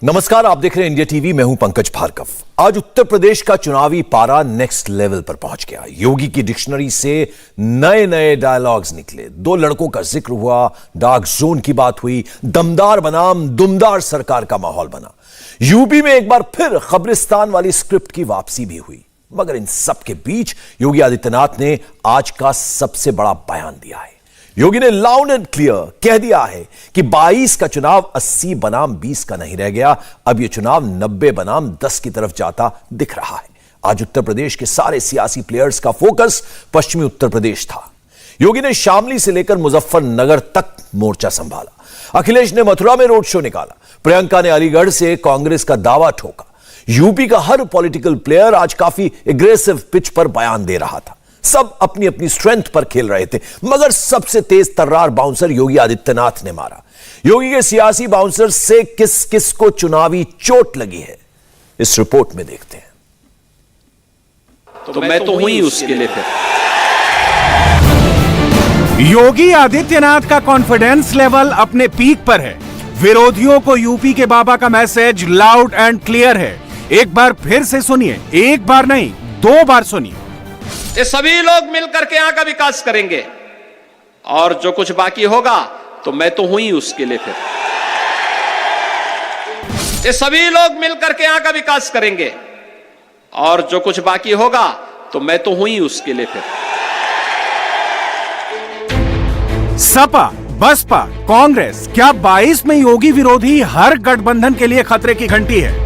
नमस्कार, आप देख रहे हैं इंडिया टीवी। मैं हूं पंकज भार्गव। आज उत्तर प्रदेश का चुनावी पारा नेक्स्ट लेवल पर पहुंच गया। योगी की डिक्शनरी से नए नए डायलॉग्स निकले। दो लड़कों का जिक्र हुआ, डार्क जोन की बात हुई, दमदार बनाम दुमदार सरकार का माहौल बना। यूपी में एक बार फिर कब्रिस्तान वाली स्क्रिप्ट की वापसी भी हुई। मगर इन सब के बीच योगी आदित्यनाथ ने आज का सबसे बड़ा बयान दिया है। योगी ने लाउड एंड क्लियर कह दिया है कि 22 का चुनाव 80 बनाम 20 का नहीं रह गया। अब यह चुनाव 90 बनाम 10 की तरफ जाता दिख रहा है। आज उत्तर प्रदेश के सारे सियासी प्लेयर्स का फोकस पश्चिमी उत्तर प्रदेश था। योगी ने शामली से लेकर मुजफ्फरनगर तक मोर्चा संभाला। अखिलेश ने मथुरा में रोड शो निकाला। प्रियंका ने अलीगढ़ से कांग्रेस का दावा ठोका। यूपी का हर पॉलिटिकल प्लेयर आज काफी एग्रेसिव पिच पर बयान दे रहा था। सब अपनी अपनी स्ट्रेंथ पर खेल रहे थे, मगर सबसे तेज तर्रार बाउंसर योगी आदित्यनाथ ने मारा। योगी के सियासी बाउंसर से किस किस को चुनावी चोट लगी है, इस रिपोर्ट में देखते हैं। तो मैं तो हुई उसके लिए फिर। योगी आदित्यनाथ का कॉन्फिडेंस लेवल अपने पीक पर है। विरोधियों को यूपी के बाबा का मैसेज लाउड एंड क्लियर है। एक बार फिर से सुनिए, एक बार नहीं 2 बार सुनिए। ये सभी लोग मिलकर के यहां का विकास करेंगे और जो कुछ बाकी होगा तो मैं तो हुई उसके लिए फिर। ये सभी लोग मिलकर के यहां का विकास करेंगे और जो कुछ बाकी होगा तो मैं तो हुई उसके लिए फिर। सपा, बसपा, कांग्रेस, क्या 22 में योगी विरोधी हर गठबंधन के लिए खतरे की घंटी है?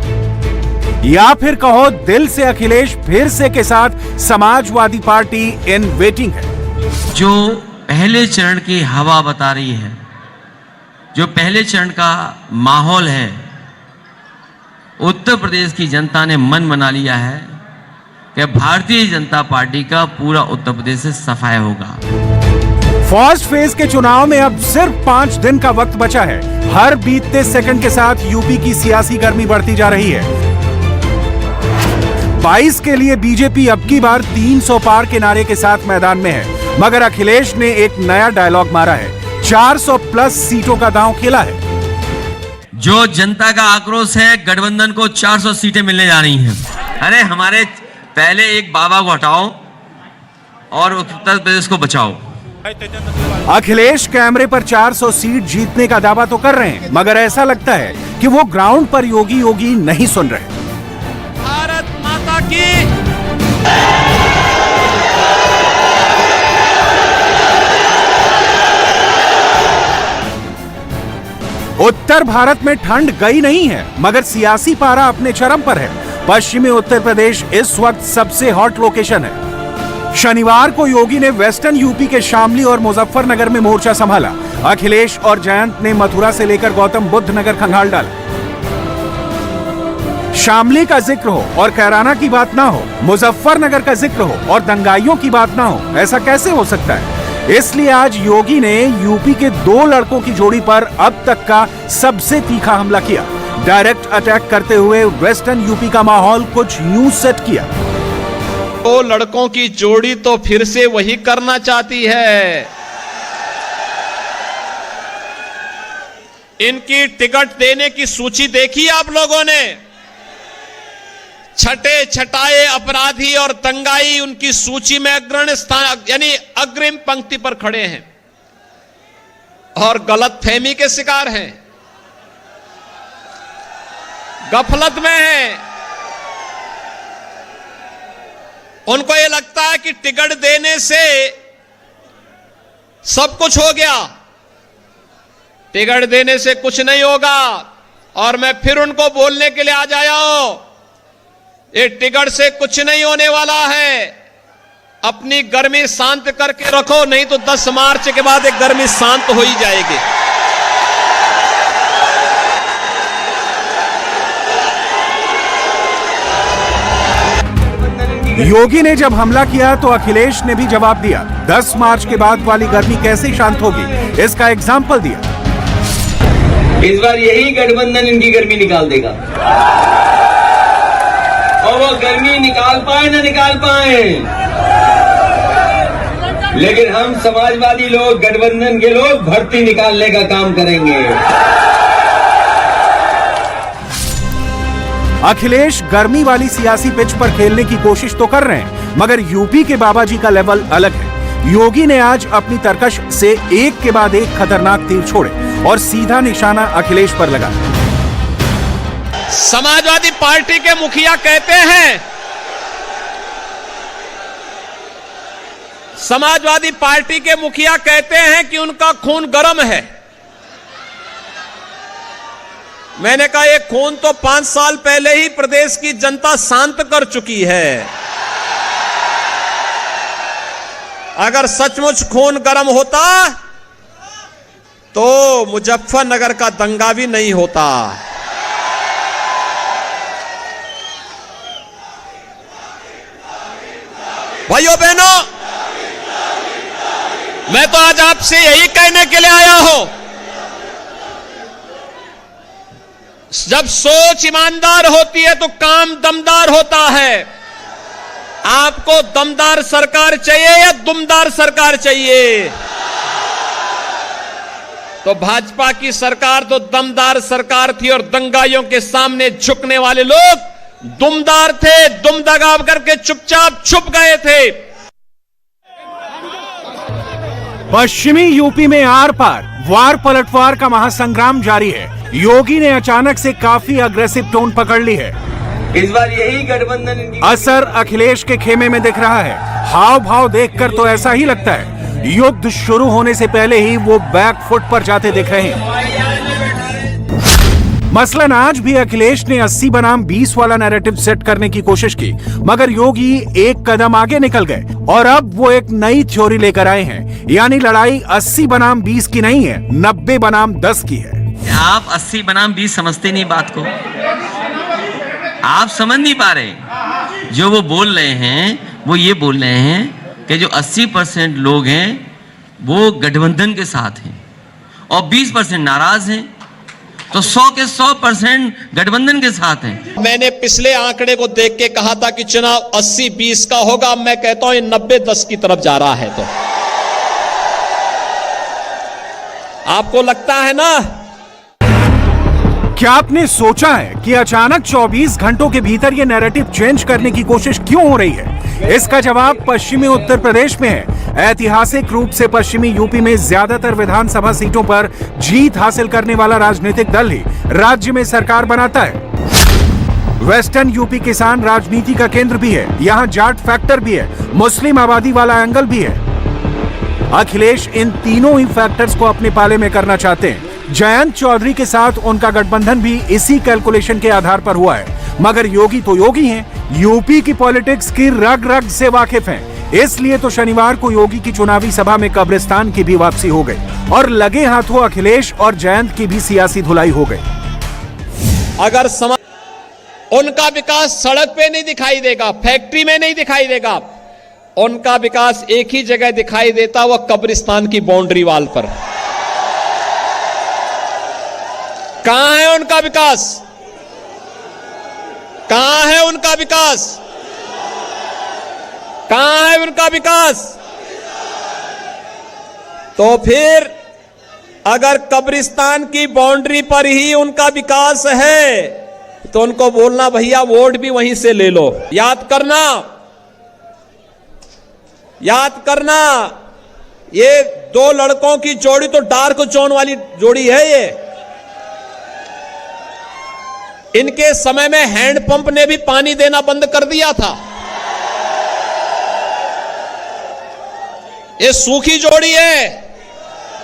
या फिर कहो दिल से अखिलेश फिर से के साथ समाजवादी पार्टी इन वेटिंग है? जो पहले चरण की हवा बता रही है, जो पहले चरण का माहौल है, उत्तर प्रदेश की जनता ने मन बना लिया है कि भारतीय जनता पार्टी का पूरा उत्तर प्रदेश से सफाया होगा। फर्स्ट फेज के चुनाव में अब सिर्फ 5 दिन का वक्त बचा है। हर बीतते सेकंड के साथ यूपी की सियासी गर्मी बढ़ती जा रही है। 22 के लिए बीजेपी अब की बार 300 पार के नारे के साथ मैदान में है, मगर अखिलेश ने एक नया डायलॉग मारा है। 400 प्लस सीटों का दांव खेला है। जो जनता का आक्रोश है, गठबंधन को 400 सीटें मिलने जा रही हैं। अरे हमारे पहले एक बाबा को हटाओ और उत्तर प्रदेश को बचाओ। अखिलेश कैमरे पर 400 सीट जीतने का दावा तो कर रहे हैं, मगर ऐसा लगता है कि वो ग्राउंड पर योगी योगी नहीं सुन रहे। भारत माता की। उत्तर भारत में ठंड गई नहीं है, मगर सियासी पारा अपने चरम पर है। पश्चिमी उत्तर प्रदेश इस वक्त सबसे हॉट लोकेशन है। शनिवार को योगी ने वेस्टर्न यूपी के शामली और मुजफ्फरनगर में मोर्चा संभाला। अखिलेश और जयंत ने मथुरा से लेकर गौतम बुद्ध नगर खंगाल डाला। शामली का जिक्र हो और कैराना की बात ना हो, मुजफ्फरनगर का जिक्र हो और दंगाइयों की बात ना हो, ऐसा कैसे हो सकता है? इसलिए आज योगी ने यूपी के 2 लड़कों की जोड़ी पर अब तक का सबसे तीखा हमला किया। डायरेक्ट अटैक करते हुए वेस्टर्न यूपी का माहौल कुछ यूं सेट किया। 2 लड़कों की जोड़ी तो फिर से वही करना चाहती है। इनकी टिकट देने की सूची देखी आप लोगों ने? छठे छटाए अपराधी और दंगाई उनकी सूची में अग्रणी स्थान यानी अग्रिम पंक्ति पर खड़े हैं और गलतफहमी के शिकार हैं, गफलत में हैं। उनको यह लगता है कि टिकट देने से सब कुछ हो गया। टिकट देने से कुछ नहीं होगा। और मैं फिर उनको बोलने के लिए आ जाया हूं, ये टिकट से कुछ नहीं होने वाला है। अपनी गर्मी शांत करके रखो, नहीं तो 10 मार्च के बाद एक गर्मी शांत हो ही जाएगी। योगी ने जब हमला किया तो अखिलेश ने भी जवाब दिया। 10 मार्च के बाद वाली गर्मी कैसे शांत होगी, इसका एग्जाम्पल दिया। इस बार यही गठबंधन इनकी गर्मी निकाल देगा और वो गर्मी निकाल पाए ना निकाल पाए, लेकिन हम समाजवादी लोग, गठबंधन के लोग भर्ती निकालने का काम करेंगे। अखिलेश गर्मी वाली सियासी पिच पर खेलने की कोशिश तो कर रहे हैं, मगर यूपी के बाबा जी का लेवल अलग है। योगी ने आज अपनी तरकश से एक के बाद एक खतरनाक तीर छोड़े और सीधा निशाना अखिलेश पर लगा। समाजवादी पार्टी के मुखिया कहते हैं, समाजवादी पार्टी के मुखिया कहते हैं कि उनका खून गर्म है। मैंने कहा ये खून तो 5 साल पहले ही प्रदेश की जनता शांत कर चुकी है। अगर सचमुच खून गर्म होता तो मुजफ्फरनगर का दंगा भी नहीं होता। भाइयों बहनों, मैं तो आज आपसे यही कहने के लिए आया हूं, जब सोच ईमानदार होती है तो काम दमदार होता है। आपको दमदार सरकार चाहिए या दुमदार सरकार चाहिए? तो भाजपा की सरकार तो दमदार सरकार थी और दंगाइयों के सामने झुकने वाले लोग दुमदार थे, दुम दगा करके चुपचाप छुप गए थे। पश्चिमी यूपी में आर पार वार पलटवार का महासंग्राम जारी है। योगी ने अचानक से काफी अग्रेसिव टोन पकड़ ली है। इस बार यही गठबंधन इनकी असर अखिलेश के खेमे में दिख रहा है। हाव भाव देखकर तो ऐसा ही लगता है युद्ध शुरू होने से पहले ही वो बैक फुट पर जाते दिख रहे हैं। मसलन आज भी अखिलेश ने 80 बनाम 20 वाला नैरेटिव सेट करने की कोशिश की, मगर योगी एक कदम आगे निकल गए और अब वो एक नई थ्योरी लेकर आए हैं, यानी लड़ाई 80 बनाम 20 की नहीं है, 90 बनाम 10 की है। आप 80 बनाम 20 समझते नहीं बात को, आप समझ नहीं पा रहे। जो वो बोल रहे हैं वो ये बोल रहे हैं कि जो 80% लोग हैं वो गठबंधन के साथ हैं और 20% नाराज हैं, तो 100 के 100% गठबंधन के साथ हैं। मैंने पिछले आंकड़े को देख के कहा था कि चुनाव 80-20 का होगा, मैं कहता हूं ये 90-10 की तरफ जा रहा है। तो आपको लगता है ना? क्या आपने सोचा है कि अचानक 24 घंटों के भीतर ये नैरेटिव चेंज करने की कोशिश क्यों हो रही है? इसका जवाब पश्चिमी उत्तर प्रदेश में है। ऐतिहासिक रूप से पश्चिमी यूपी में ज्यादातर विधानसभा सीटों पर जीत हासिल करने वाला राजनीतिक दल ही राज्य में सरकार बनाता है। वेस्टर्न यूपी किसान राजनीति का केंद्र भी है, यहाँ जाट फैक्टर भी है, मुस्लिम आबादी वाला एंगल भी है। अखिलेश इन तीनों ही फैक्टर्स को अपने पाले में करना चाहते हैं। जयंत चौधरी के साथ उनका गठबंधन भी इसी कैलकुलेशन के आधार पर हुआ है, मगर योगी तो योगी हैं, यूपी की पॉलिटिक्स की रग रग से वाकिफ हैं। इसलिए तो शनिवार को योगी की चुनावी सभा में कब्रिस्तान की भी वापसी हो गई और लगे हाथों अखिलेश और जयंत की भी सियासी धुलाई हो गई। अगर उनका विकास सड़क पे नहीं दिखाई देगा, फैक्ट्री में नहीं दिखाई देगा, उनका विकास एक ही जगह दिखाई देता, वह कब्रिस्तान की बाउंड्री वाल पर। कहां है उनका विकास? कहां है उनका विकास? कहां है उनका विकास? तो फिर अगर कब्रिस्तान की बाउंड्री पर ही उनका विकास है तो उनको बोलना भैया वोट भी वहीं से ले लो। याद करना, याद करना, ये दो लड़कों की जोड़ी तो डार्क जोन वाली जोड़ी है। ये इनके समय में हैंडपंप ने भी पानी देना बंद कर दिया था। ये सूखी जोड़ी है,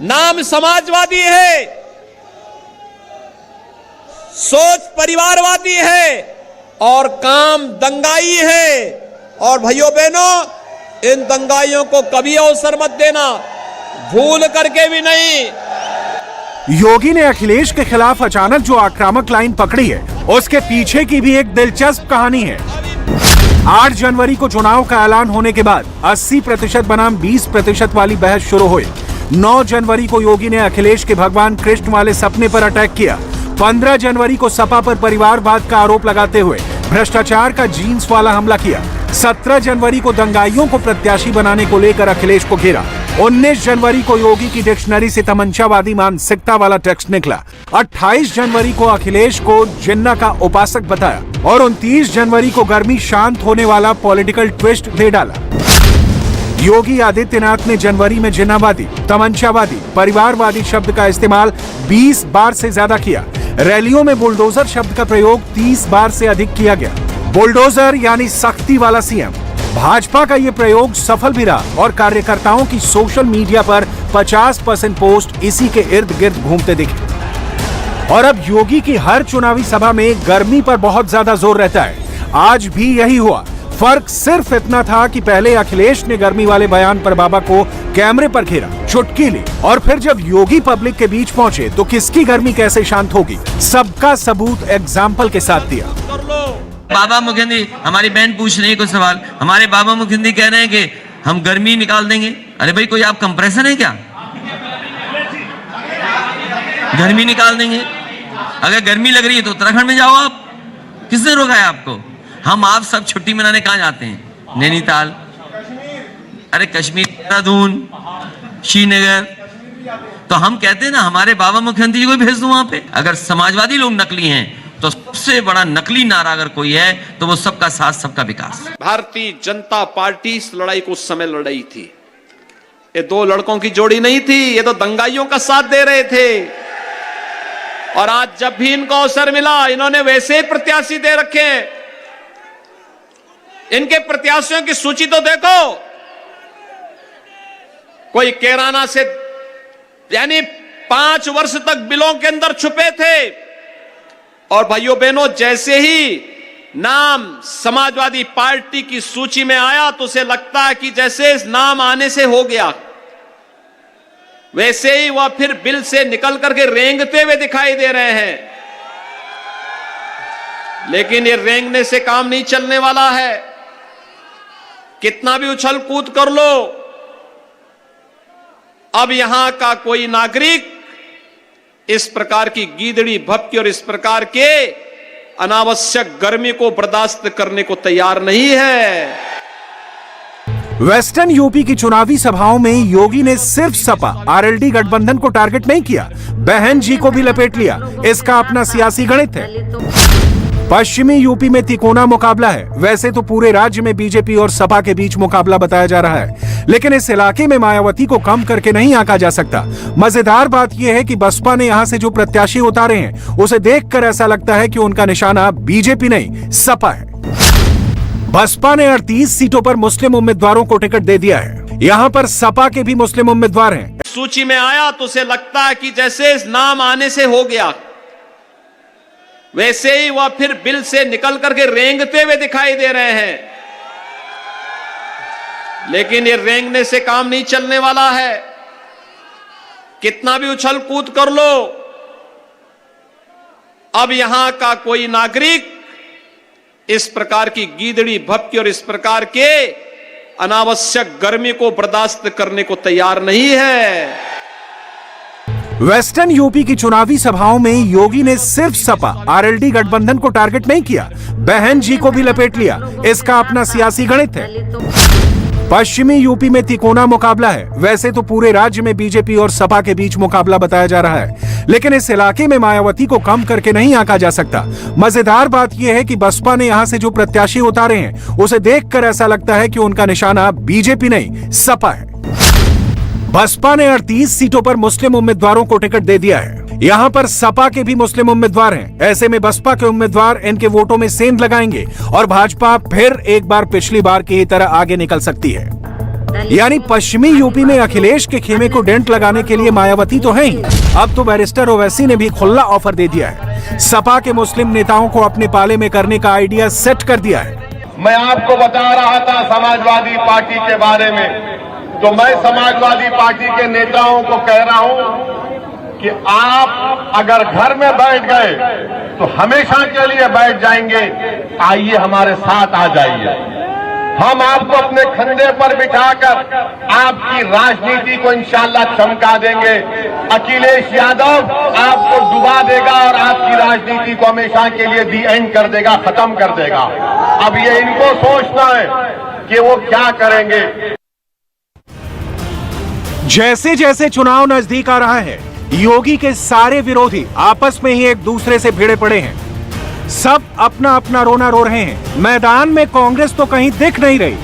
नाम समाजवादी है, सोच परिवारवादी है और काम दंगाई है। और भाइयों बहनों, इन दंगाइयों को कभी अवसर मत देना, भूल करके भी नहीं। योगी ने अखिलेश के खिलाफ अचानक जो आक्रामक लाइन पकड़ी है, उसके पीछे की भी एक दिलचस्प कहानी है। 8 जनवरी को चुनाव का ऐलान होने के बाद 80% बनाम 20% वाली बहस शुरू हुई। 9 जनवरी को योगी ने अखिलेश के भगवान कृष्ण वाले सपने पर अटैक किया। 15 जनवरी को सपा पर परिवारवाद का आरोप लगाते हुए भ्रष्टाचार का जीन्स वाला हमला किया। 17 जनवरी को दंगाइयों को प्रत्याशी बनाने को लेकर अखिलेश को घेरा। 19 जनवरी को योगी की डिक्शनरी से तमंचावादी मानसिकता वाला टेक्स्ट निकला। 28 जनवरी को अखिलेश को जिन्ना का उपासक बताया और 29 जनवरी को गर्मी शांत होने वाला पॉलिटिकल ट्विस्ट दे डाला। योगी आदित्यनाथ ने जनवरी में जिन्नावादी, तमंचावादी, परिवारवादी शब्द का इस्तेमाल 20 बार से ज्यादा किया। रैलियों में बुलडोजर शब्द का प्रयोग 30 बार से अधिक किया गया। बुलडोजर यानी सख्ती वाला सीएम। भाजपा का ये प्रयोग सफल भी रहा और कार्यकर्ताओं की सोशल मीडिया पर 50% पोस्ट इसी के इर्द गिर्द घूमते दिखे। और अब योगी की हर चुनावी सभा में गर्मी पर बहुत ज्यादा जोर रहता है। आज भी यही हुआ। फर्क सिर्फ इतना था कि पहले अखिलेश ने गर्मी वाले बयान पर बाबा को कैमरे पर घेरा, चुटकी ली और फिर जब योगी पब्लिक के बीच पहुंचे तो किसकी गर्मी कैसे शांत होगी, सबका सबूत एग्जाम्पल के साथ दिया। बाबा मुखिंदी, हमारी बहन पूछ रही है कुछ सवाल। हमारे बाबा मुखिंदी कह रहे हैं कि हम गर्मी निकाल देंगे। अरे भाई, कोई आप कंप्रेसर है क्या? गर्मी निकाल देंगे। अगर गर्मी लग रही है तो उत्तराखंड में जाओ आप। किसने रोका है आपको? हम आप सब छुट्टी मनाने कहां जाते हैं? नैनीताल, अरे कश्मीर, देहरादून, श्रीनगर। तो हम कहते हैं ना, हमारे बाबा मुख्यमंत्री जी को भेज दो वहां पे। अगर समाजवादी लोग नकली हैं तो सबसे बड़ा नकली नारा अगर कोई है तो वो सबका साथ सबका विकास। भारतीय जनता पार्टी इस लड़ाई को उस समय लड़ रही थी। ये दो लड़कों की जोड़ी नहीं थी, ये तो दंगाइयों का साथ दे रहे थे। और आज जब भी इनको अवसर मिला, इन्होंने वैसे ही प्रत्याशी दे रखे हैं। इनके प्रत्याशियों की सूची तो देखो। कोई कैराना से यानी 5 वर्ष तक बिलों के अंदर छुपे थे और भाइयों बहनों, जैसे ही नाम समाजवादी पार्टी की सूची में आया तो उसे लगता है कि जैसे इस नाम आने से हो गया, वैसे ही वह फिर बिल से निकल करके रेंगते हुए दिखाई दे रहे हैं। लेकिन ये रेंगने से काम नहीं चलने वाला है। कितना भी उछल कूद कर लो, अब यहां का कोई नागरिक इस प्रकार की गीदड़ी भपकी और इस प्रकार के अनावश्यक गर्मी को बर्दाश्त करने को तैयार नहीं है। वेस्टर्न यूपी की चुनावी सभाओं में योगी ने सिर्फ सपा आरएलडी गठबंधन को टारगेट नहीं किया, बहन जी को भी लपेट लिया। इसका अपना सियासी गणित है। पश्चिमी यूपी में तिकोना मुकाबला है। वैसे तो पूरे राज्य में बीजेपी और सपा के बीच मुकाबला बताया जा रहा है, लेकिन इस इलाके में मायावती को कम करके नहीं आंका जा सकता। मजेदार बात यह है कि बसपा ने यहां से जो प्रत्याशी उतारे हैं, उसे देखकर ऐसा लगता है कि उनका निशाना बीजेपी नहीं, सपा है। बसपा ने 38 सीटों पर मुस्लिम उम्मीदवारों को टिकट दे दिया है। यहाँ पर सपा के भी मुस्लिम उम्मीदवार हैं। सूची में आया तो उसे लगता है कि जैसे इस नाम आने से हो गया, वैसे ही वह फिर बिल से निकल करके रेंगते हुए दिखाई दे रहे हैं। लेकिन ये रेंगने से काम नहीं चलने वाला है। कितना भी उछल कूद कर लो, अब यहां का कोई नागरिक इस प्रकार की गीदड़ी भपकी और इस प्रकार के अनावश्यक गर्मी को बर्दाश्त करने को तैयार नहीं है। वेस्टर्न यूपी की चुनावी सभाओं में योगी ने सिर्फ सपा आरएलडी गठबंधन को टारगेट नहीं किया, बहन जी को भी लपेट लिया। इसका अपना सियासी गणित है। पश्चिमी यूपी में तिकोना मुकाबला है। वैसे तो पूरे राज्य में बीजेपी और सपा के बीच मुकाबला बताया जा रहा है, लेकिन इस इलाके में मायावती को कम करके नहीं आंका जा सकता। मजेदार बात यह है कि बसपा ने यहां से जो प्रत्याशी उतारे हैं, उसे देखकर ऐसा लगता है कि उनका निशाना बीजेपी नहीं, सपा है। बसपा ने 38 सीटों पर मुस्लिम उम्मीदवारों को टिकट दे दिया है। यहाँ पर सपा के भी मुस्लिम उम्मीदवार हैं। ऐसे में बसपा के उम्मीदवार इनके वोटों में सेंध लगाएंगे और भाजपा फिर एक बार पिछली बार की ही तरह आगे निकल सकती है। यानी पश्चिमी यूपी में अखिलेश के खेमे को डेंट लगाने के लिए मायावती तो है ही, अब तो बैरिस्टर ओवैसी ने भी खुला ऑफर दे दिया है। सपा के मुस्लिम नेताओं को अपने पाले में करने का आइडिया सेट कर दिया है। मैं आपको बता रहा था समाजवादी पार्टी के बारे में, तो मैं समाजवादी पार्टी के नेताओं को कह रहा हूं कि आप अगर घर में बैठ गए तो हमेशा के लिए बैठ जाएंगे। आइए हमारे साथ आ जाइए। हम आपको अपने कंधे पर बिठाकर आपकी राजनीति को इंशाल्लाह चमका देंगे। अखिलेश यादव आपको डुबा देगा और आपकी राजनीति को हमेशा के लिए दी एंड कर देगा, खत्म कर देगा। अब ये इनको सोचना है कि वो क्या करेंगे। जैसे जैसे चुनाव नजदीक आ रहा है, योगी के सारे विरोधी आपस में ही एक दूसरे से भिड़े पड़े हैं। सब अपना अपना रोना रो रहे हैं। मैदान में कांग्रेस तो कहीं दिख नहीं रही।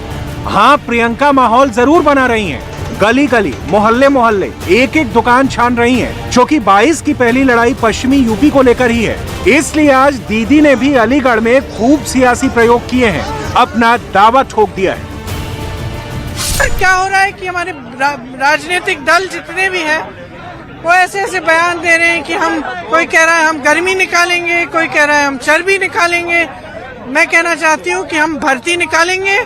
हाँ, प्रियंका माहौल जरूर बना रही हैं। गली गली, मोहल्ले मोहल्ले, एक एक दुकान छान रही हैं, क्योंकि 22 की पहली लड़ाई पश्चिमी यूपी को लेकर ही है। इसलिए आज दीदी ने भी अलीगढ़ में खूब सियासी प्रयोग किए हैं, अपना दावा ठोक दिया है। क्या हो रहा है कि हमारे राजनीतिक दल जितने भी हैं वो ऐसे ऐसे बयान दे रहे हैं कि हम, कोई कह रहा है हम गर्मी निकालेंगे, कोई कह रहा है हम चर्बी निकालेंगे। मैं कहना चाहती हूँ कि हम भर्ती निकालेंगे।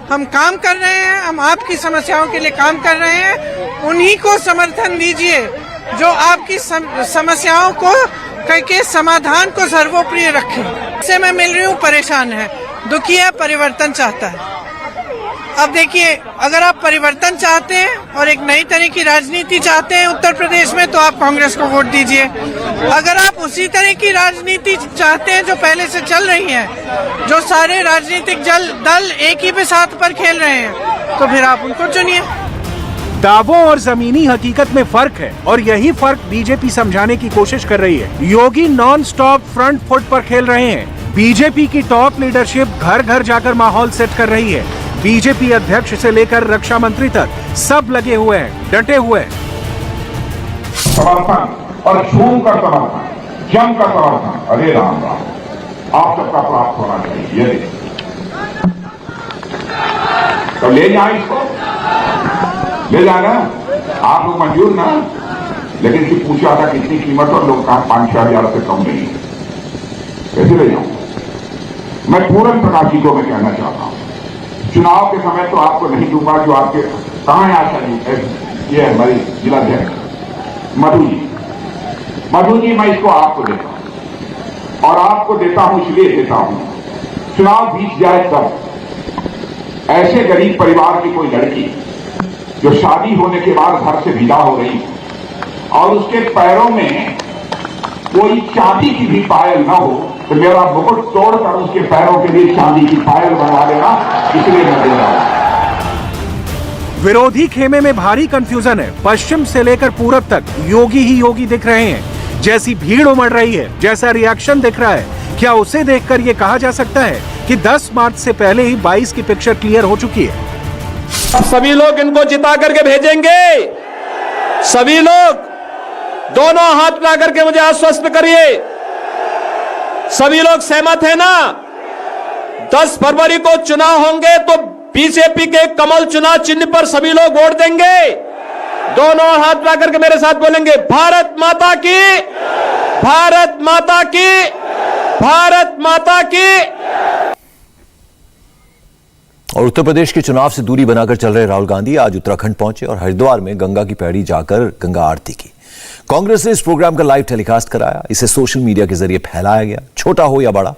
हम काम कर रहे हैं, हम आपकी समस्याओं के लिए काम कर रहे हैं। उन्हीं को समर्थन दीजिए जो आपकी समस्याओं को के समाधान को सर्वोप्रिय रखें। इससे मैं मिल रही हूँ, परेशान है, दुखी है, परिवर्तन चाहता है। अब देखिए, अगर आप परिवर्तन चाहते हैं और एक नई तरह की राजनीति चाहते हैं उत्तर प्रदेश में, तो आप कांग्रेस को वोट दीजिए। अगर आप उसी तरह की राजनीति चाहते हैं जो पहले से चल रही है, जो सारे राजनीतिक दल एक ही साथ पर खेल रहे हैं, तो फिर आप उनको चुनिए। दावों और जमीनी हकीकत में फर्क है, और यही फर्क बीजेपी समझाने की कोशिश कर रही है। योगी नॉन स्टॉप फ्रंट फुट पर खेल रहे हैं। बीजेपी की टॉप लीडरशिप घर घर जाकर माहौल सेट कर रही है। बीजेपी अध्यक्ष से लेकर रक्षा मंत्री तक सब लगे हुए हैं, डटे हुए हैं। समर्थन और झूम कर समर्थन, जम कर समर्थन, अरे राम राम, आप सबका प्राप्त होना चाहिए। ये तो ले जाए, इसको ले जाना, आप लोग मंजूर ना। लेकिन फिर पूछा था कितनी कीमत, और लोग कहा 5-6 हजार से कम नहीं। कैसे ले जाऊं? मैं पूरन प्रकाश जी को मैं कहना चाहता हूं, चुनाव के समय तो आपको नहीं दूंगा। जो आपके कहां है आशा जी, ये है हमारी जिलाध्यक्ष मधु जी, मैं इसको आपको देता हूं, और आपको देता हूं इसलिए देता हूं, चुनाव बीत जाए तब ऐसे गरीब परिवार की कोई लड़की जो शादी होने के बाद घर से विदा हो रही और उसके पैरों में कोई चांदी की भी पायल ना हो, तो मेरा मुकुट तोड़कर उसके पैरों के लिए चांदी की पायल बनवा देना, इसलिए मैं दे रहा हूं। विरोधी खेमे में भारी कंफ्यूजन है। पश्चिम से लेकर पूरब तक योगी ही योगी दिख रहे हैं। जैसी भीड़ उमड़ रही है, जैसा रिएक्शन दिख रहा है, क्या उसे देखकर ये कहा जा सकता है कि 10 मार्च से पहले ही 22 की पिक्चर क्लियर हो चुकी है? सभी लोग इनको जिता करके भेजेंगे। सभी लोग दोनों हाथ उठा करके मुझे आश्वस्त करिए। सभी लोग सहमत हैं ना? 10 फरवरी को चुनाव होंगे तो बीजेपी के कमल चुनाव चिन्ह पर सभी लोग वोट देंगे। दोनों हाथ उठा करके मेरे साथ बोलेंगे, भारत माता की, भारत माता की, भारत माता की। और उत्तर प्रदेश के चुनाव से दूरी बनाकर चल रहे राहुल गांधी आज उत्तराखंड पहुंचे और हरिद्वार में गंगा की पैड़ी जाकर गंगा आरती की। कांग्रेस ने इस प्रोग्राम का लाइव टेलीकास्ट कराया। इसे सोशल मीडिया के जरिए फैलाया गया, छोटा हो या बड़ा।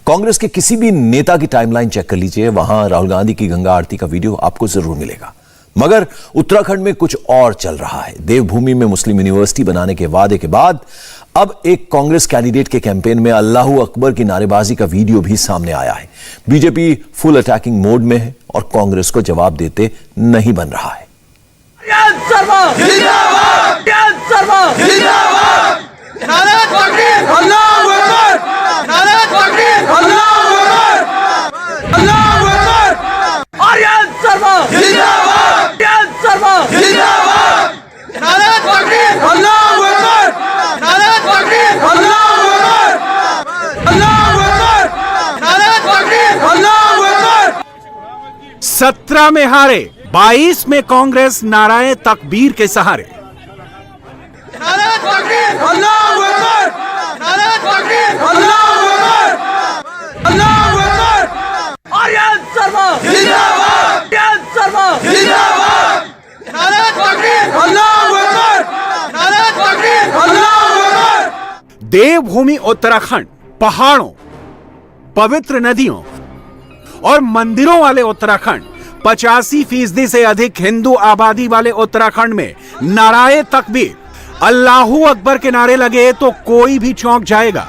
कांग्रेस के किसी भी नेता की टाइमलाइन चेक कर लीजिए, वहां राहुल गांधी की गंगा आरती का वीडियो आपको जरूर मिलेगा। मगर उत्तराखंड में कुछ और चल रहा है। देवभूमि में मुस्लिम यूनिवर्सिटी बनाने के वादे के बाद अब एक कांग्रेस कैंडिडेट के कैंपेन में अल्लाहू अकबर की नारेबाजी का वीडियो भी सामने आया है। बीजेपी फुल अटैकिंग मोड में है और कांग्रेस को जवाब देते नहीं बन रहा है। सत्रह में हारे, 22 में कांग्रेस नाराए तकबीर के सहारे। देवभूमि उत्तराखंड, पहाड़ों, पवित्र नदियों और मंदिरों वाले उत्तराखंड, 85% से अधिक हिंदू आबादी वाले उत्तराखंड में नाराए तकबीर, अल्लाहू अकबर के नारे लगे तो कोई भी चौंक जाएगा।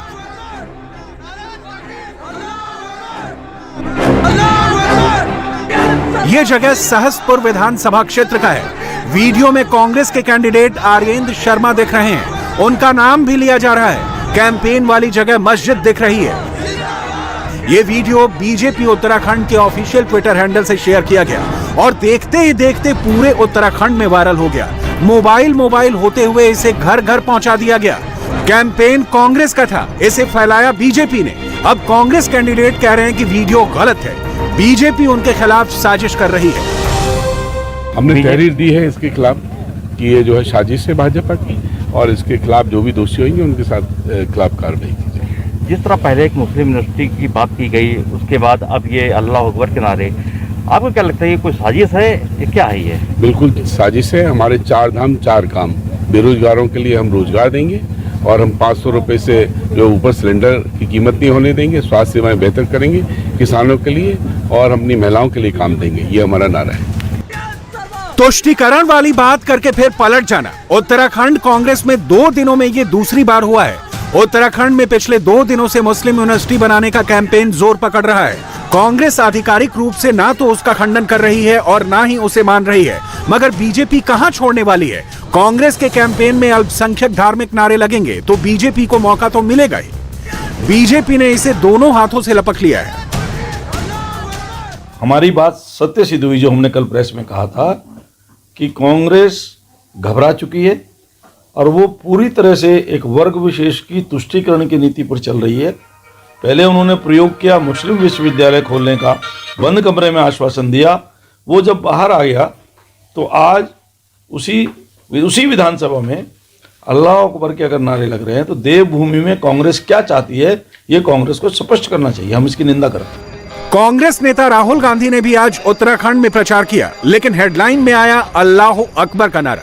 यह जगह सहसपुर विधानसभा क्षेत्र का है। वीडियो में कांग्रेस के कैंडिडेट आर्येंद्र शर्मा दिख रहे हैं, उनका नाम भी लिया जा रहा है। कैंपेन वाली जगह मस्जिद दिख रही है। ये वीडियो बीजेपी उत्तराखंड के ऑफिशियल ट्विटर हैंडल से शेयर किया गया और देखते ही देखते पूरे उत्तराखंड में वायरल हो गया। मोबाइल होते हुए इसे घर घर पहुंचा दिया गया। कैंपेन कांग्रेस का था, इसे फैलाया बीजेपी ने। अब कांग्रेस कैंडिडेट कह रहे हैं कि वीडियो गलत है, बीजेपी उनके खिलाफ साजिश कर रही है। हमने तहरीर दी है इसके खिलाफ कि ये जो है साजिश है भाजपा की, और इसके खिलाफ जो भी दोषी होंगे उनके साथ खिलाफ कार्रवाई की जाएगी। जिस तरह पहले एक मुस्लिम यूनिवर्सिटी की बात की गई, उसके बाद अब ये अल्लाह अकबर के नारे, आपको क्या लगता है ये कोई साजिश है, ये क्या है ये? बिल्कुल साजिश है। हमारे 4 धाम 4 काम, बेरोजगारों के लिए हम रोजगार देंगे और हम 500 रुपए से जो ऊपर सिलेंडर की कीमत नहीं होने देंगे, स्वास्थ्य सेवाएं बेहतर करेंगे किसानों के लिए और अपनी महिलाओं के लिए काम देंगे, ये हमारा नारा है। तुष्टीकरण वाली बात करके फिर पलट जाना। उत्तराखंड कांग्रेस में 2 दिनों में ये दूसरी बार हुआ है। उत्तराखंड में पिछले 2 दिनों से मुस्लिम यूनिवर्सिटी बनाने का कैंपेन जोर पकड़ रहा है। कांग्रेस आधिकारिक रूप से ना तो उसका खंडन कर रही है और ना ही उसे मान रही है, मगर बीजेपी कहां छोड़ने वाली है। कांग्रेस के कैंपेन में अल्पसंख्यक धार्मिक नारे लगेंगे तो बीजेपी को मौका तो मिलेगा ही। बीजेपी ने इसे दोनों हाथों से लपक लिया है। हमारी बात सत्य सिद्ध हुई जो हमने कल प्रेस में कहा था कि कांग्रेस घबरा चुकी है और वो पूरी तरह से एक वर्ग विशेष की तुष्टीकरण की नीति पर चल रही है। पहले उन्होंने प्रयोग किया मुस्लिम विश्वविद्यालय खोलने का, बंद कमरे में आश्वासन दिया। वो जब बाहर आ गया तो आज उसी विधानसभा में अल्लाह अकबर के अगर नारे लग रहे हैं तो देवभूमि में कांग्रेस क्या चाहती है ये कांग्रेस को स्पष्ट करना चाहिए। हम इसकी निंदा करते हैं। कांग्रेस नेता राहुल गांधी ने भी आज उत्तराखंड में प्रचार किया, लेकिन हेडलाइन में आया अल्लाह अकबर का नारा।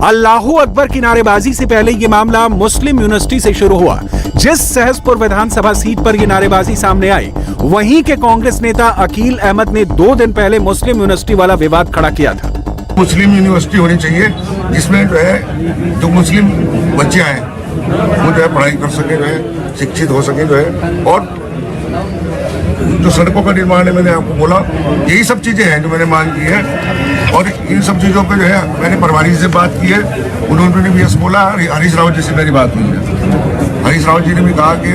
अल्लाहू अकबर की नारेबाजी से पहले ये मामला मुस्लिम यूनिवर्सिटी से शुरू हुआ। जिस सहसपुर विधानसभा सीट पर ये नारेबाजी सामने आई, वहीं के कांग्रेस नेता अकील अहमद ने 2 दिन पहले मुस्लिम यूनिवर्सिटी वाला विवाद खड़ा किया था। मुस्लिम यूनिवर्सिटी होनी चाहिए जिसमें जो है जो मुस्लिम बच्चे आए वो जो है पढ़ाई कर सके, जो है शिक्षित हो सके, जो है और जो सड़कों का निर्माण है, मैंने आपको बोला यही सब चीजें हैं जो मैंने मांग की है। और इन सब चीजों पे जो है मैंने प्रभारी से बात की है, उन्होंने भी यस बोला। हरीश रावत जी से मेरी बात हुई है, हरीश रावत जी ने भी कहा कि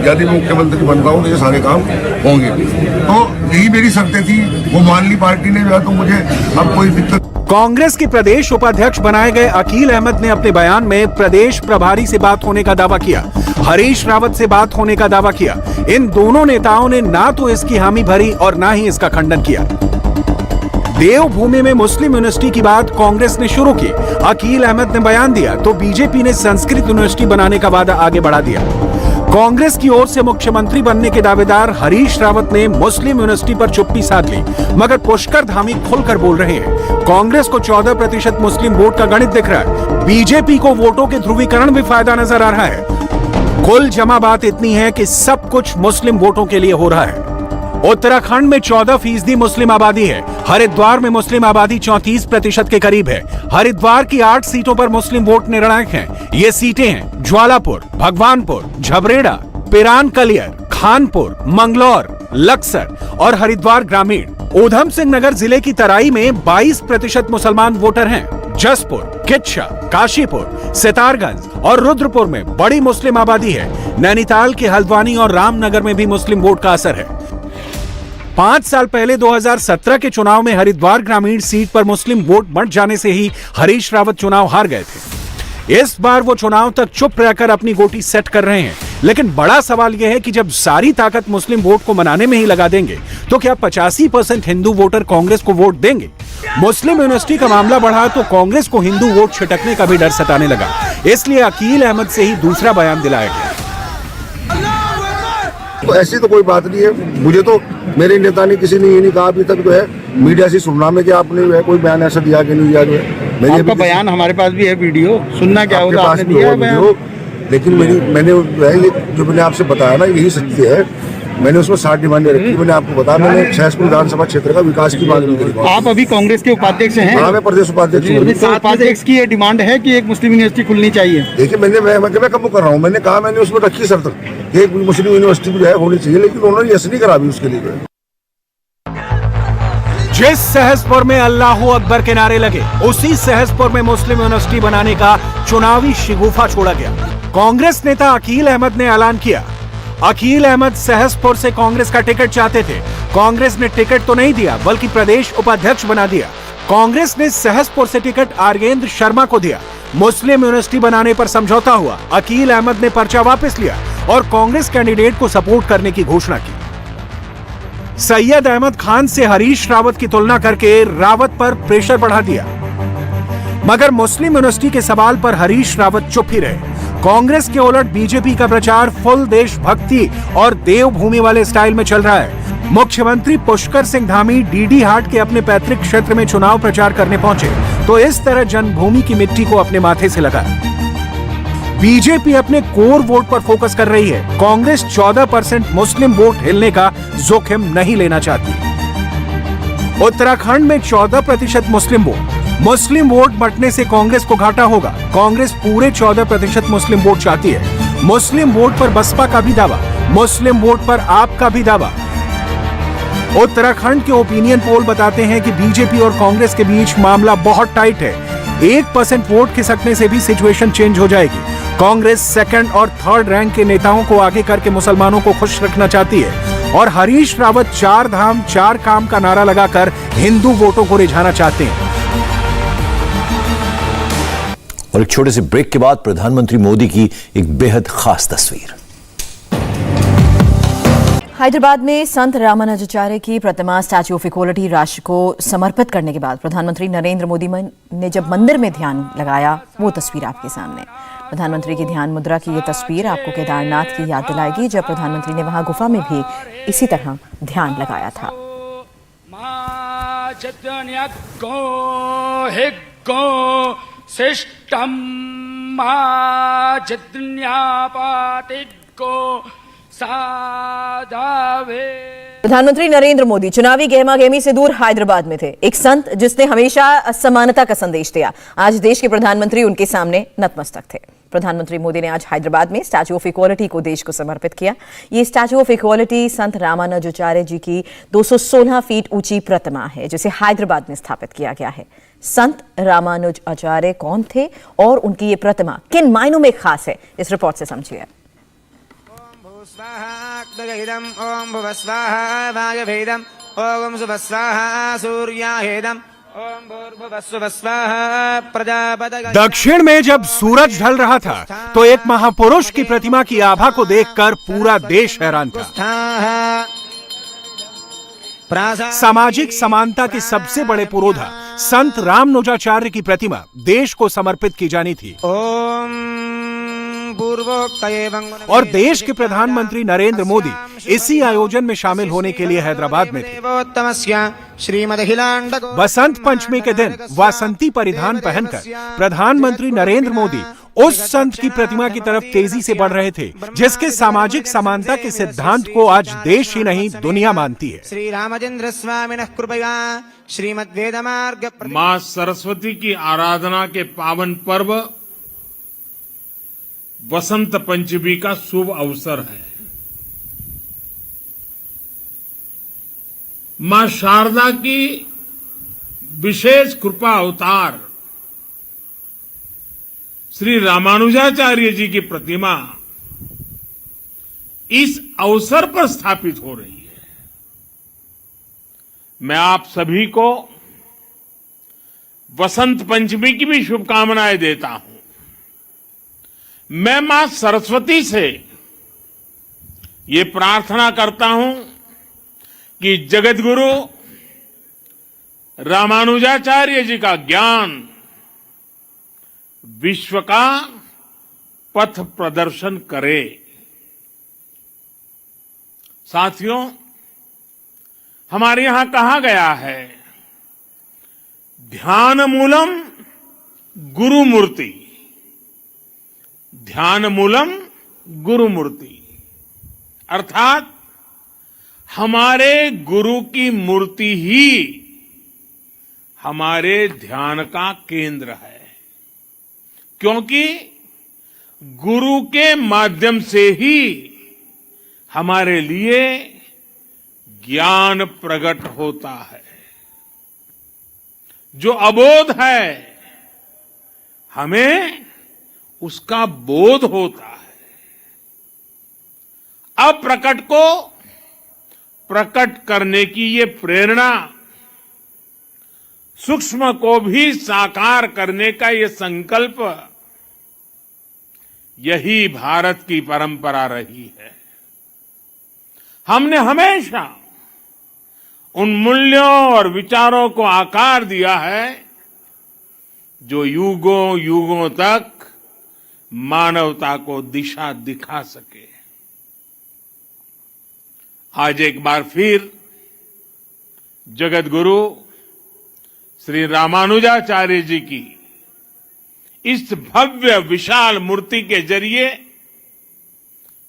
यदि मैं मुख्यमंत्री बन पाऊँ तो ये सारे काम होंगे। तो यही मेरी शर्तें थी, वो मान ली पार्टी ने, जो है तो मुझे अब कोई दिक्कत। कांग्रेस के प्रदेश उपाध्यक्ष बनाए गए अकील अहमद ने अपने बयान में प्रदेश प्रभारी से बात होने का दावा किया, हरीश रावत से बात होने का दावा किया। इन दोनों नेताओं ने ना तो इसकी हामी भरी और ना ही इसका खंडन किया। देवभूमि में मुस्लिम यूनिवर्सिटी की बात कांग्रेस ने शुरू की, अकील अहमद ने बयान दिया तो बीजेपी ने संस्कृत यूनिवर्सिटी बनाने का वादा आगे बढ़ा दिया। कांग्रेस की ओर से मुख्यमंत्री बनने के दावेदार हरीश रावत ने मुस्लिम यूनिवर्सिटी पर चुप्पी साध ली, मगर पुष्कर धामी खुलकर बोल रहे हैं। कांग्रेस को 14% मुस्लिम वोट का गणित दिख रहा है, बीजेपी को वोटों के ध्रुवीकरण में फायदा नजर आ रहा है। कुल जमा बात इतनी है कि सब कुछ मुस्लिम वोटों के लिए हो रहा है। उत्तराखंड में 14% मुस्लिम आबादी है। हरिद्वार में मुस्लिम आबादी 34% के करीब है। हरिद्वार की 8 सीटों पर मुस्लिम वोट निर्णायक हैं। ये सीटें हैं ज्वालापुर, भगवानपुर, झबरेड़ा, पिरान कलियर, खानपुर, मंगलौर, लक्सर और हरिद्वार ग्रामीण। ऊधम सिंह नगर जिले की तराई में 22% मुसलमान वोटर हैं। जसपुर, किच्छा, काशीपुर, सितारगंज और रुद्रपुर में बड़ी मुस्लिम आबादी है। नैनीताल के हल्द्वानी और रामनगर में भी मुस्लिम वोट का असर है। 5 साल पहले 2017 के चुनाव में हरिद्वार ग्रामीण सीट पर मुस्लिम वोट बढ़ जाने से ही हरीश रावत चुनाव हार गए थे। इस बार वो चुनाव तक चुप रहकर अपनी गोटी सेट कर रहे हैं। लेकिन बड़ा सवाल यह है कि जब सारी ताकत मुस्लिम वोट को मनाने में ही लगा देंगे तो क्या 85% हिंदू वोटर कांग्रेस को वोट देंगे? मुस्लिम यूनिवर्सिटी का मामला बढ़ा तो कांग्रेस को हिंदू वोट छिटकने का भी डर सताने लगा। इसलिए अकील अहमद से ही दूसरा बयान दिलाया गया। तो ऐसी तो कोई बात नहीं है। मुझे तो मेरे नेता ने किसी ने ये नहीं कहा अभी तक जो है मीडिया से सुनना में कि आपने जो है कोई बयान ऐसा दिया कि नहीं दिया। जो है आपका बयान हमारे पास भी है, वीडियो सुनना क्या होगा, आपने दिया है बयान। लेकिन मैंने जो है ये जो मैंने आपसे बताया ना यही सत्य है मैंने उसमें 60 डिमांडें रखी। मैंने आपको बताया, मैंने सहसपुर विधानसभा क्षेत्र का विकास की मांग करी। आप अभी कांग्रेस के उपाध्यक्ष हैं? हाँ, मैं प्रदेश उपाध्यक्ष हूँ। तो उपाध्यक्ष की ये डिमांड है कि एक मुस्लिम यूनिवर्सिटी खुलनी चाहिए। देखिए, मैं कब कर रहा हूँ, मैंने कहा, मैंने उसमें रखी शर्त एक मुस्लिम यूनिवर्सिटी भी होनी चाहिए, लेकिन उन्होंने यस नहीं करा अभी उसके लिए। जिस सहसपुर में अल्लाहू अकबर के नारे लगे, उसी सहसपुर में मुस्लिम यूनिवर्सिटी बनाने का चुनावी शिगुफा छोड़ा गया। कांग्रेस नेता अकील अहमद ने ऐलान किया। अकील अहमद सहसपुर से कांग्रेस का टिकट चाहते थे। कांग्रेस ने टिकट तो नहीं दिया, बल्कि प्रदेश उपाध्यक्ष बना दिया। कांग्रेस ने सहसपुर से टिकट आर्येंद्र शर्मा को दिया। मुस्लिम यूनिवर्सिटी बनाने पर समझौता हुआ। अकील अहमद ने पर्चा वापस लिया और कांग्रेस कैंडिडेट को सपोर्ट करने की घोषणा की। सैयद अहमद खान से हरीश रावत की तुलना करके रावत पर प्रेशर बढ़ा दिया, मगर मुस्लिम यूनिवर्सिटी के सवाल पर हरीश रावत चुप ही रहे। कांग्रेस के उलट बीजेपी का प्रचार फुल देशभक्ति और देवभूमि वाले स्टाइल में चल रहा है। मुख्यमंत्री पुष्कर सिंह धामी डीडी हाट के अपने पैतृक क्षेत्र में चुनाव प्रचार करने पहुंचे तो इस तरह जन्मभूमि की मिट्टी को अपने माथे से लगा। बीजेपी अपने कोर वोट पर फोकस कर रही है। कांग्रेस 14% मुस्लिम वोट हिलने का जोखिम नहीं लेना चाहती। उत्तराखंड में 14% मुस्लिम वोट बंटने से कांग्रेस को घाटा होगा। कांग्रेस पूरे 14% मुस्लिम वोट चाहती है। मुस्लिम वोट पर बसपा का भी दावा, मुस्लिम वोट पर आप का भी दावा। उत्तराखंड के ओपिनियन पोल बताते हैं कि बीजेपी और कांग्रेस के बीच मामला बहुत टाइट है। 1% वोट खिसकने से भी सिचुएशन चेंज हो जाएगी। कांग्रेस सेकंड और थर्ड रैंक के नेताओं को आगे करके मुसलमानों को खुश रखना चाहती है और हरीश रावत 4 धाम 4 काम का नारा लगाकर हिंदू वोटों को रिझाना चाहते हैं। और एक छोटे से ब्रेक के बाद प्रधानमंत्री मोदी की एक बेहद खास तस्वीर। हैदराबाद में संत रामानुजाचार्य की प्रतिमा स्टैच्यू ऑफ इक्वालिटी राष्ट्र को समर्पित करने के बाद प्रधानमंत्री नरेंद्र मोदी ने जब मंदिर में ध्यान लगाया, वो तस्वीर आपके सामने। प्रधानमंत्री की ध्यान मुद्रा की ये तस्वीर आपको केदारनाथ की याद दिलाएगी, जब प्रधानमंत्री ने वहां गुफा में भी इसी तरह ध्यान लगाया था। प्रधानमंत्री नरेंद्र मोदी चुनावी गहमागहमी से दूर हैदराबाद में थे। एक संत जिसने हमेशा समानता का संदेश दिया, आज देश के प्रधानमंत्री उनके सामने नतमस्तक थे। प्रधानमंत्री मोदी ने आज हैदराबाद में स्टैच्यू ऑफ इक्वालिटी को देश को समर्पित किया। ये स्टैच्यू ऑफ इक्वालिटी संत रामानुजाचार्य जी की 216 फीट ऊंची प्रतिमा है, जिसे हैदराबाद में स्थापित किया गया है। संत रामानुजाचार्य कौन थे और उनकी ये प्रतिमा किन मायनों में खास है, इस रिपोर्ट से समझिए। ओम भुव स्वाहा वायवेदम ओम सुभ स्वाहा सूर्याहेदम ओम भूर्भुवः स्वः स्वाहा प्रजापतये। दक्षिण में जब सूरज ढल रहा था तो एक महापुरुष की प्रतिमा की आभा को देखकर पूरा देश हैरान था। सामाजिक समानता के सबसे बड़े पुरोधा संत रामानुजाचार्य की प्रतिमा देश को समर्पित की जानी थी और देश के प्रधानमंत्री नरेंद्र मोदी इसी आयोजन में शामिल होने के लिए हैदराबाद में थे। बसंत पंचमी के दिन वासंती परिधान पहनकर प्रधानमंत्री नरेंद्र मोदी उस संत की प्रतिमा की तरफ तेजी से बढ़ रहे थे, जिसके सामाजिक समानता के सिद्धांत को आज देश ही नहीं दुनिया मानती है। श्री रामचंद्र स्वामिनः कृपया श्रीमद् वेद मार्ग। मां सरस्वती की आराधना के पावन पर्व वसंत पंचमी का शुभ अवसर है। मां शारदा की विशेष कृपा अवतार श्री रामानुजाचार्य जी की प्रतिमा इस अवसर पर स्थापित हो रही है। मैं आप सभी को वसंत पंचमी की भी शुभकामनाएं देता हूं। मैं मां सरस्वती से ये प्रार्थना करता हूं कि जगतगुरु रामानुजाचार्य जी का ज्ञान विश्व का पथ प्रदर्शन करे। साथियों, हमारे यहां कहा गया है, ध्यान मूलम गुरु मूर्ति, ध्यान मूलम गुरु मूर्ति, अर्थात हमारे गुरु की मूर्ति ही हमारे ध्यान का केंद्र है, क्योंकि गुरु के माध्यम से ही हमारे लिए ज्ञान प्रकट होता है। जो अबोध है हमें उसका बोध होता है। अप्रकट को प्रकट करने की ये प्रेरणा, सूक्ष्म को भी साकार करने का ये संकल्प, यही भारत की परंपरा रही है। हमने हमेशा उन मूल्यों और विचारों को आकार दिया है जो युगों युगों तक मानवता को दिशा दिखा सके। आज एक बार फिर जगत गुरु श्री रामानुजाचार्य जी की इस भव्य विशाल मूर्ति के जरिए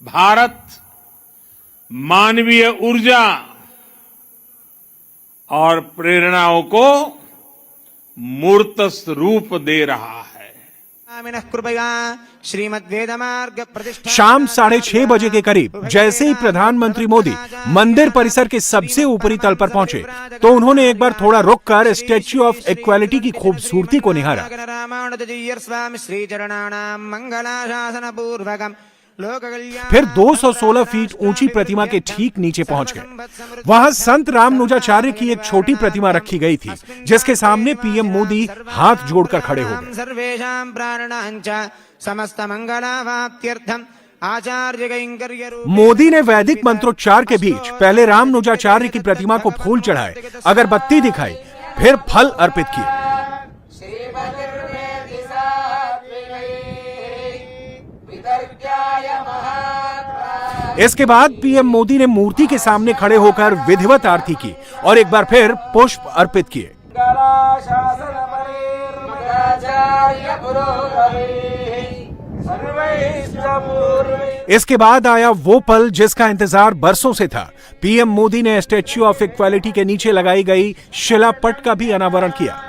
भारत मानवीय ऊर्जा और प्रेरणाओं को मूर्त रूप दे रहा है। शाम 6:30 बजे के करीब जैसे ही प्रधानमंत्री मोदी मंदिर परिसर के सबसे ऊपरी तल पर पहुंचे तो उन्होंने एक बार थोड़ा रुककर स्टैच्यू ऑफ इक्वालिटी की खूबसूरती को निहारा। फिर 216 फीट ऊंची प्रतिमा के ठीक नीचे पहुंच गए। वहां संत रामानुजाचार्य की एक छोटी प्रतिमा रखी गई थी, जिसके सामने पीएम मोदी हाथ जोड़कर खड़े हो गए। मोदी ने वैदिक मंत्रोच्चार के बीच पहले रामानुजाचार्य की प्रतिमा को फूल चढ़ाए, अगरबत्ती दिखाई, फिर फल अर्पित किए। इसके बाद पीएम मोदी ने मूर्ति के सामने खड़े होकर विधिवत आरती की और एक बार फिर पुष्प अर्पित किए। इसके बाद आया वो पल जिसका इंतजार बरसों से था। पीएम मोदी ने स्टैच्यू ऑफ इक्वालिटी के नीचे लगाई गई शिलापट का भी अनावरण किया।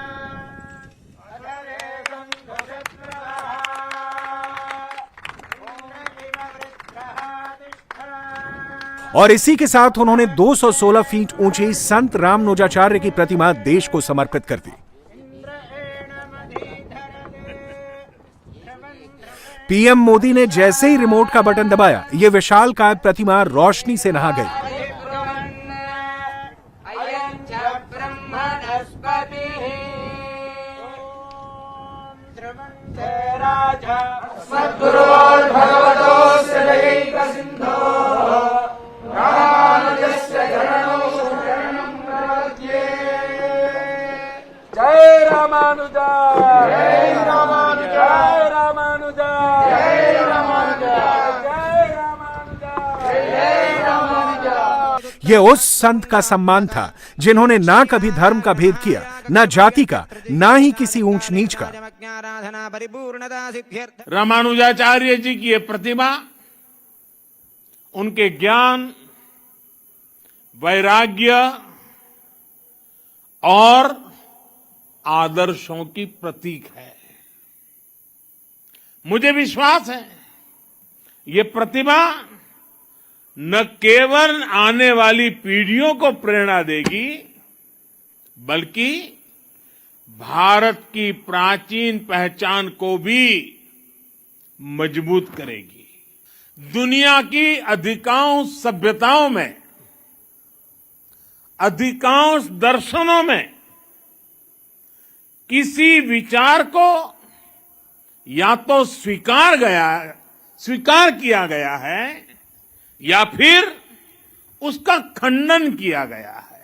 और इसी के साथ उन्होंने 216 फीट ऊंची संत रामानुजाचार्य की प्रतिमा देश को समर्पित कर दी। पीएम मोदी ने जैसे ही रिमोट का बटन दबाया, यह विशालकाय प्रतिमा रोशनी से नहा गई। जय रामानुजा, जय रामानुजा, जय रामानुजा, जय रामानुजा, जय रामानुजा, जय रामानुजा। ये उस संत का सम्मान था जिन्होंने ना कभी धर्म का भेद किया, ना जाति का, ना ही किसी ऊंच नीच का। रामानुजाचार्य जी की ये प्रतिमा उनके ज्ञान, वैराग्य और आदर्शों की प्रतीक है। मुझे विश्वास है ये प्रतिमा न केवल आने वाली पीढ़ियों को प्रेरणा देगी, बल्कि भारत की प्राचीन पहचान को भी मजबूत करेगी। दुनिया की अधिकांश सभ्यताओं में, अधिकांश दर्शनों में किसी विचार को या तो स्वीकार किया गया है या फिर उसका खंडन किया गया है।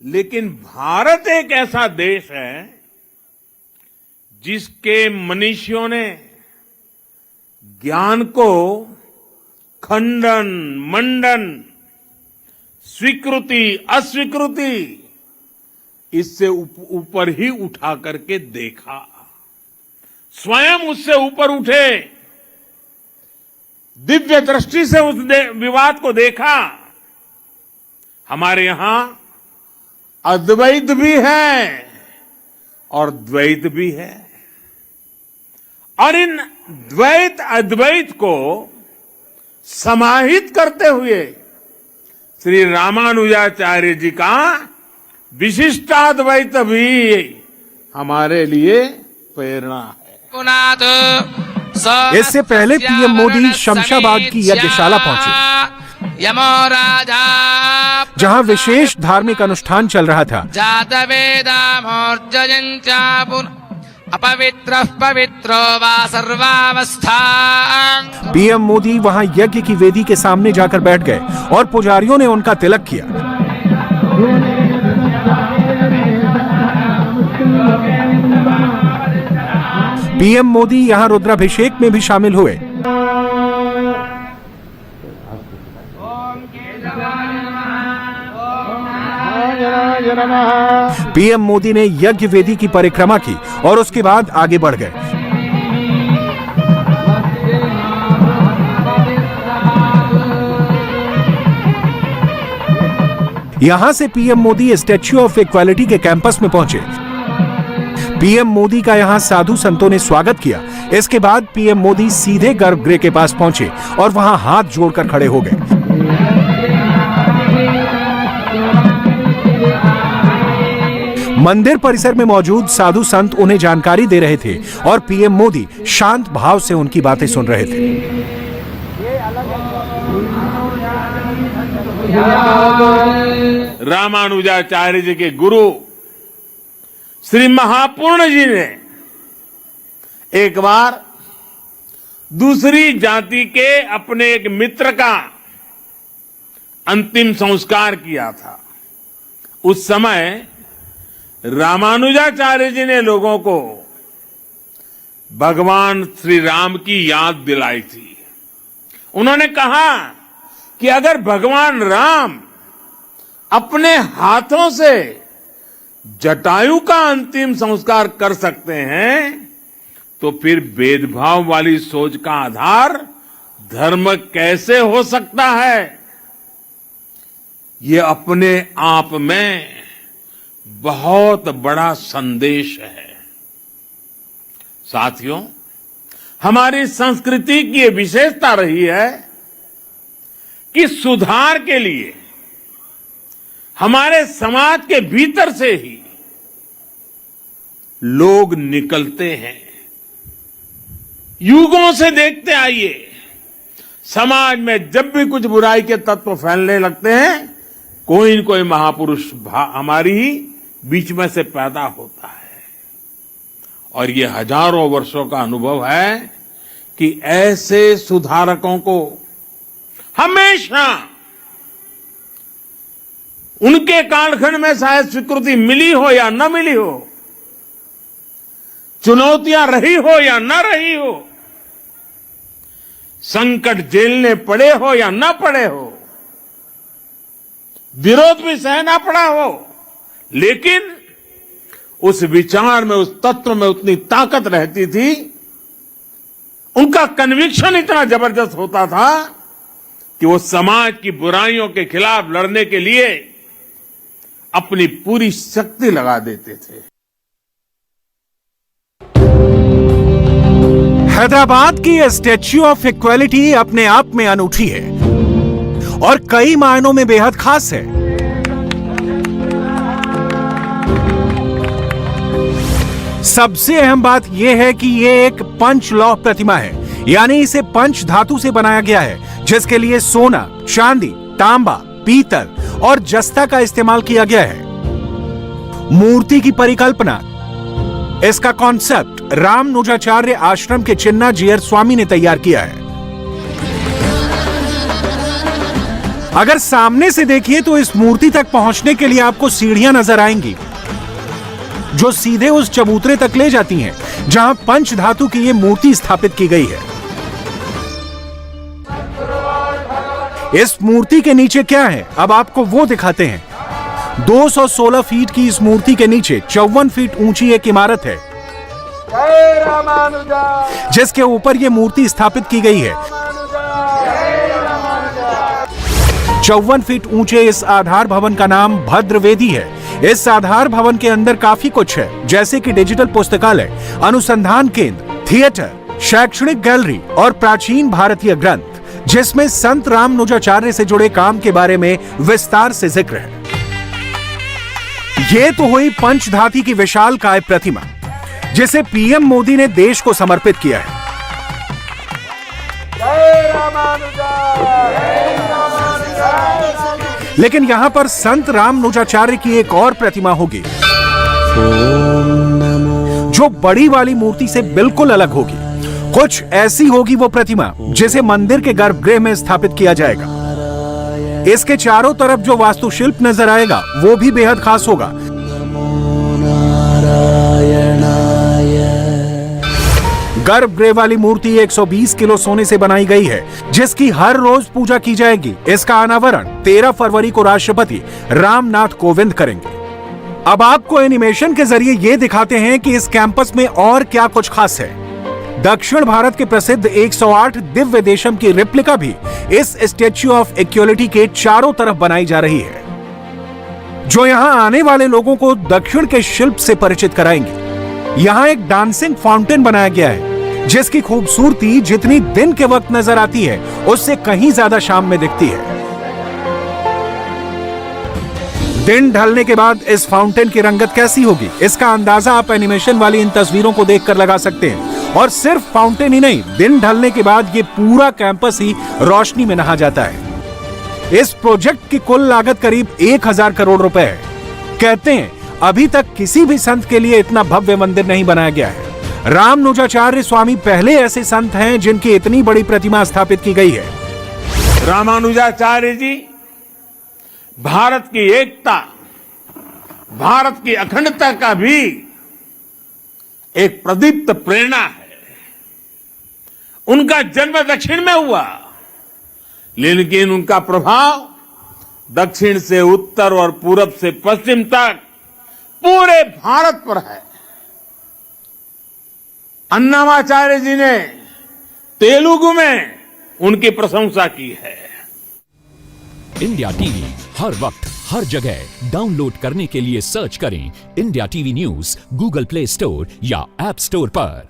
लेकिन भारत एक ऐसा देश है जिसके मनीषियों ने ज्ञान को खंडन, मंडन, स्वीकृति, अस्वीकृति इससे ऊपर ही उठा करके देखा। स्वयं उससे ऊपर उठे, दिव्य दृष्टि से उस विवाद को देखा हमारे यहां अद्वैत भी है और द्वैत भी है, और इन द्वैत अद्वैत को समाहित करते हुए श्री रामानुजाचार्य जी का विशिष्टाद्वैत भी हमारे लिए प्रेरणा है। इससे पहले पीएम मोदी शमशाबाद की यज्ञशाला पहुंचे, जहां विशेष धार्मिक अनुष्ठान चल रहा था। अपवित्र पवित्रो वा सर्वावस्था। पीएम मोदी वहां यज्ञ की वेदी के सामने जाकर बैठ गए और पुजारियों ने उनका तिलक किया। पीएम मोदी यहां रुद्राभिषेक में भी शामिल हुए। पीएम मोदी ने यज्ञ वेदी की परिक्रमा की और उसके बाद आगे बढ़ गए। यहां से PM Modi statue of equality के कैंपस में पहुंचे। पीएम मोदी का यहां साधु संतों ने स्वागत किया। इसके बाद पीएम मोदी सीधे गर्भगृह के पास पहुंचे और वहां हाथ जोड़कर खड़े हो गए। मंदिर परिसर में मौजूद साधु संत उन्हें जानकारी दे रहे थे और पीएम मोदी शांत भाव से उनकी बातें सुन रहे थे। रामानुजाचार्य जी के गुरु श्री महापूर्ण जी ने एक बार दूसरी जाति के अपने एक मित्र का अंतिम संस्कार किया था। उस समय रामानुजाचार्य जी ने लोगों को भगवान श्री राम की याद दिलाई थी। उन्होंने कहा कि अगर भगवान राम अपने हाथों से जटायु का अंतिम संस्कार कर सकते हैं तो फिर भेदभाव वाली सोच का आधार धर्म कैसे हो सकता है। ये अपने आप में बहुत बड़ा संदेश है। साथियों, हमारी संस्कृति की ये विशेषता रही है कि सुधार के लिए हमारे समाज के भीतर से ही लोग निकलते हैं। युगों से देखते आइए, समाज में जब भी कुछ बुराई के तत्व फैलने लगते हैं, कोई न कोई महापुरुष हमारी ही बीच में से पैदा होता है। और ये हजारों वर्षों का अनुभव है कि ऐसे सुधारकों को हमेशा उनके कालखंड में शायद स्वीकृति मिली हो या न मिली हो, चुनौतियां रही हो या न रही हो, संकट झेलने पड़े हो या न पड़े हो, विरोध भी सहना पड़ा हो, लेकिन उस विचार में, उस तत्व में उतनी ताकत रहती थी, उनका कन्विक्शन इतना जबरदस्त होता था कि वो समाज की बुराइयों के खिलाफ लड़ने के लिए अपनी पूरी शक्ति लगा देते थे। हैदराबाद की स्टैच्यू ऑफ इक्वालिटी अपने आप में अनूठी है और कई मायनों में बेहद खास है। सबसे अहम बात यह है कि यह एक पंचलौह प्रतिमा है, यानी इसे पंच धातु से बनाया गया है, जिसके लिए सोना, चांदी, तांबा, पीतल और जस्ता का इस्तेमाल किया गया है। मूर्ति की परिकल्पना, इसका कॉन्सेप्ट रामानुजाचार्य आश्रम के चिन्ना जीयर स्वामी ने तैयार किया है। अगर सामने से देखिए तो इस मूर्ति तक पहुंचने के लिए आपको सीढ़ियां नजर आएंगी जो सीधे उस चबूतरे तक ले जाती हैं, जहां पंच धातु की यह मूर्ति स्थापित की गई है। इस मूर्ति के नीचे क्या है, अब आपको वो दिखाते हैं। 216 फीट की इस मूर्ति के नीचे 54 फीट ऊंची एक इमारत है, जिसके ऊपर यह मूर्ति स्थापित की गई है। 54 फीट ऊंचे इस आधार भवन का नाम भद्रवेदी है। इस आधार भवन के अंदर काफी कुछ है, जैसे कि डिजिटल पुस्तकालय, अनुसंधान केंद्र, थिएटर, शैक्षणिक गैलरी और प्राचीन भारतीय ग्रंथ, जिसमें संत रामानुजाचार्य से जुड़े काम के बारे में विस्तार से जिक्र है। ये तो हुई पंचधाती की विशालकाय प्रतिमा, जिसे पीएम मोदी ने देश को समर्पित किया है। लेकिन यहां पर संत रामानुजाचार्य की एक और प्रतिमा होगी, जो बड़ी वाली मूर्ति से बिल्कुल अलग होगी। कुछ ऐसी होगी वो प्रतिमा जिसे मंदिर के गर्भगृह में स्थापित किया जाएगा। इसके चारों तरफ जो वास्तुशिल्प नजर आएगा वो भी बेहद खास होगा। गर्भगृह वाली मूर्ति 120 किलो सोने से बनाई गई है, जिसकी हर रोज पूजा की जाएगी। इसका अनावरण 13 फरवरी को राष्ट्रपति रामनाथ कोविंद करेंगे। अब आपको एनिमेशन के जरिए ये दिखाते हैं कि इस कैंपस में और क्या कुछ खास है। दक्षिण भारत के प्रसिद्ध 108 दिव्य देशम की रेप्लिका भी इस स्टैच्यू ऑफ इक्वलिटी के चारों तरफ बनाई जा रही है, जो यहां आने वाले लोगों को दक्षिण के शिल्प से परिचित कराएंगे। यहां एक डांसिंग फाउंटेन बनाया गया है, जिसकी खूबसूरती जितनी दिन के वक्त नजर आती है, उससे कहीं ज्यादा शाम में दिखती है। दिन ढलने के बाद इस फाउंटेन की रंगत कैसी होगी, इसका अंदाजा आप एनिमेशन वाली इन तस्वीरों को देखकर लगा सकते हैं। और सिर्फ फाउंटेन ही नहीं, दिन ढलने के बाद ये पूरा कैंपस ही रोशनी में नहा जाता है। इस प्रोजेक्ट की कुल लागत करीब 1000 करोड़ रुपए है। कहते हैं अभी तक किसी भी संत के लिए इतना भव्य मंदिर नहीं बनाया गया है। रामानुजाचार्य स्वामी पहले ऐसे संत हैं जिनकी इतनी बड़ी प्रतिमा स्थापित की गई है। रामानुजाचार्य जी भारत की एकता, भारत की अखंडता का भी एक प्रदीप्त प्रेरणा है। उनका जन्म दक्षिण में हुआ, लेकिन उनका प्रभाव दक्षिण से उत्तर और पूरब से पश्चिम तक पूरे भारत पर है। अन्नामाचार्य जी ने तेलुगु में उनकी प्रशंसा की है। इंडिया टीवी हर वक्त हर जगह डाउनलोड करने के लिए सर्च करें India TV news Google play store या ऐप स्टोर पर।